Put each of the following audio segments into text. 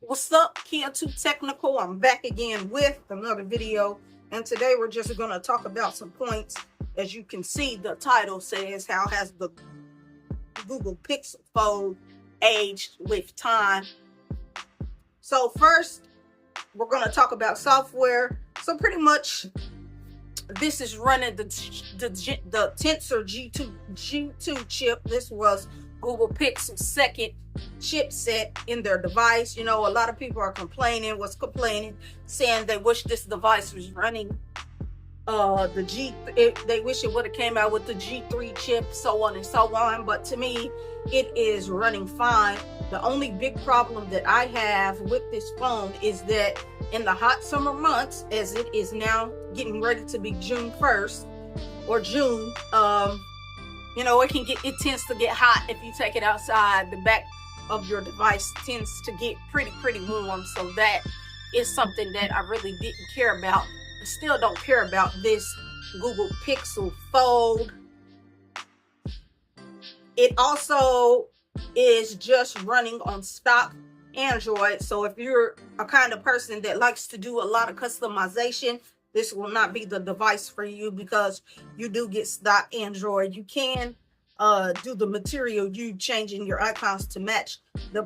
What's up, Kia 2 Technical? I'm back again with another video, and today we're just going to talk about some points. As you can see, the title says, how has the Google Pixel Fold aged with time? So first, we're going to talk about software. So pretty much, this is running the Tensor G2 chip. This was Google Pixel's second chipset in their device. You know, a lot of people are complaining, saying they wish this device was running they wish it would have came out with the G3 chip, so on and so on. But to me, it is running fine. The only big problem that I have with this phone is that in the hot summer months, as it is now getting ready to be June 1st or June, you know, it tends to get hot if you take it outside. The back of your device tends to get pretty warm. So that is something that I really didn't care about. I still don't care about this Google Pixel Fold. It also is just running on stock Android. So if you're a kind of person that likes to do a lot of customization, this will not be the device for you, because you do get stock Android. You can do the Material You, changing your icons to match the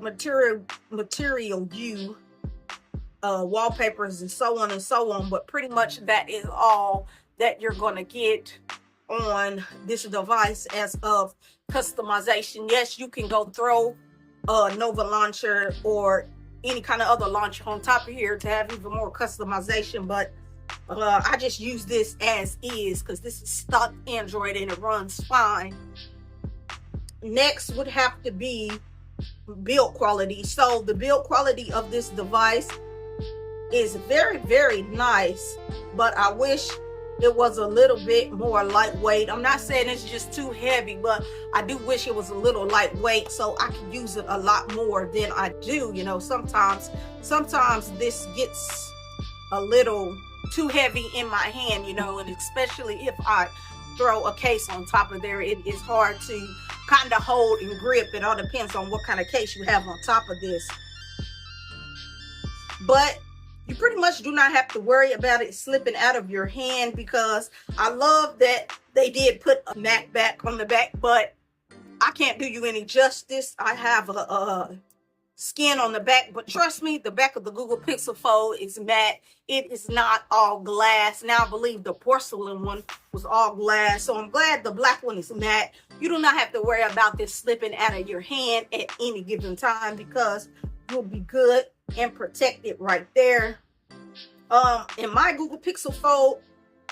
Material You wallpapers and so on and so on. But pretty much that is all that you're going to get on this device as of customization. Yes, you can go throw a Nova launcher or any kind of other launcher on top of here to have even more customization, but I just use this as is because this is stock Android and it runs fine. Next would have to be build quality. So the build quality of this device is very nice, but I wish it was a little bit more lightweight. I'm not saying it's just too heavy, but I do wish it was a little lightweight so I could use it a lot more than I do. You know, sometimes this gets a little too heavy in my hand, you know, and especially if I throw a case on top of there, it is hard to kind of hold and grip. It all depends on what kind of case you have on top of this. But you pretty much do not have to worry about it slipping out of your hand, because I love that they did put a mat back on the back, but I can't do you any justice. I have a skin on the back, but trust me, the back of the Google Pixel Fold is matte. It is not all glass. Now I believe the porcelain one was all glass, so I'm glad the black one is matte. You do not have to worry about this slipping out of your hand at any given time, because you'll be good and protected right there. In my Google Pixel Fold,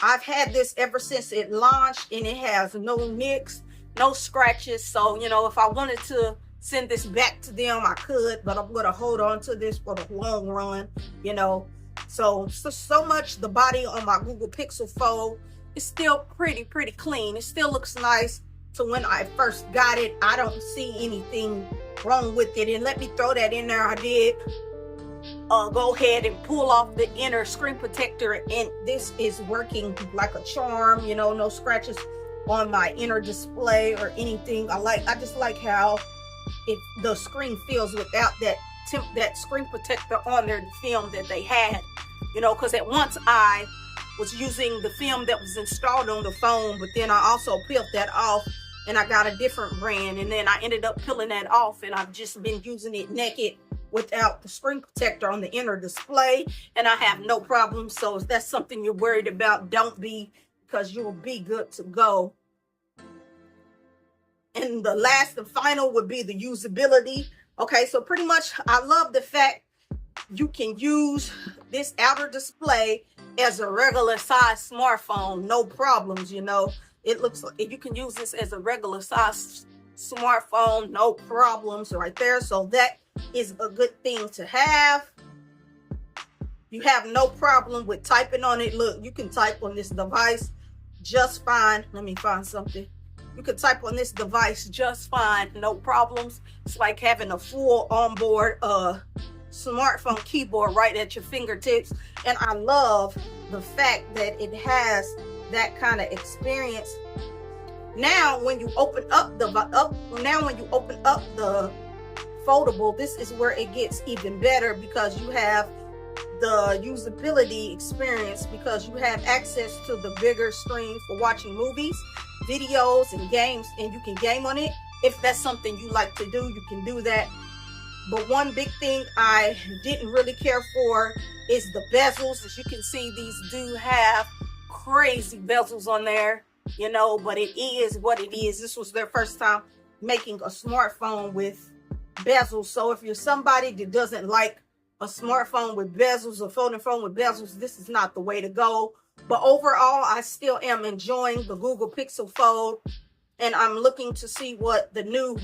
I've had this ever since it launched, and it has no nicks, no scratches. So, you know, if I wanted to send this back to them, I could, but I'm going to hold on to this for the long run, you know. So much the body on my Google Pixel Fold is still pretty clean. It still looks nice. So when I first got it, I don't see anything wrong with it. And let me throw that in there. I did go ahead and pull off the inner screen protector, and this is working like a charm. You know, no scratches on my inner display or anything. I just like how the screen feels without that screen protector on there, the film that they had. You know, because at once I was using the film that was installed on the phone, but then I also peeled that off and I got a different brand, and then I ended up peeling that off, and I've just been using it naked without the screen protector on the inner display, and I have no problem. So if that's something you're worried about, don't be, because you'll be good to go. And the last and final would be the usability. Okay, so pretty much I love the fact you can use this outer display as a regular size smartphone, no problems. You know, it looks like you can use this as a regular size smartphone, no problems right there. So that is a good thing to have. You have no problem with typing on it. Look, you can type on this device just fine. Let me find something. You can type on this device just fine, no problems. It's like having a full onboard smartphone keyboard right at your fingertips. And I love the fact that it has that kind of experience. Now when you open up the foldable, this is where it gets even better, because you have the usability experience, because you have access to the bigger screen for watching movies, videos, and games, and you can game on it. If that's something you like to do, you can do that. But one big thing I didn't really care for is the bezels. As you can see, these do have crazy bezels on there, you know, but it is what it is. This was their first time making a smartphone with bezels. So if you're somebody that doesn't like a smartphone with bezels, a folding phone with bezels, this is not the way to go. But overall, I still am enjoying the Google Pixel Fold, and I'm looking to see what the new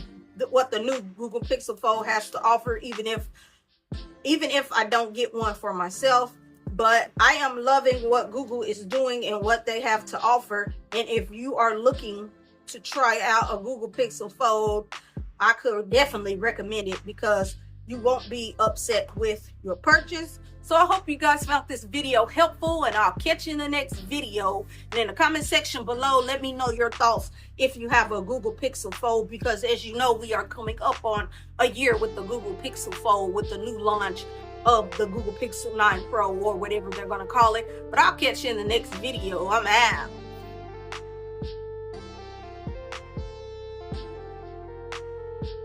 Google Pixel Fold has to offer, even if I don't get one for myself. But I am loving what Google is doing and what they have to offer. And if you are looking to try out a Google Pixel Fold, I could definitely recommend it, because you won't be upset with your purchase. So I hope you guys found this video helpful, and I'll catch you in the next video. And in the comment section below, let me know your thoughts if you have a Google Pixel Fold, because as you know, we are coming up on a year with the Google Pixel Fold, with the new launch of the Google Pixel 9 Pro, or whatever they're going to call it. But I'll catch you in the next video. I'm out.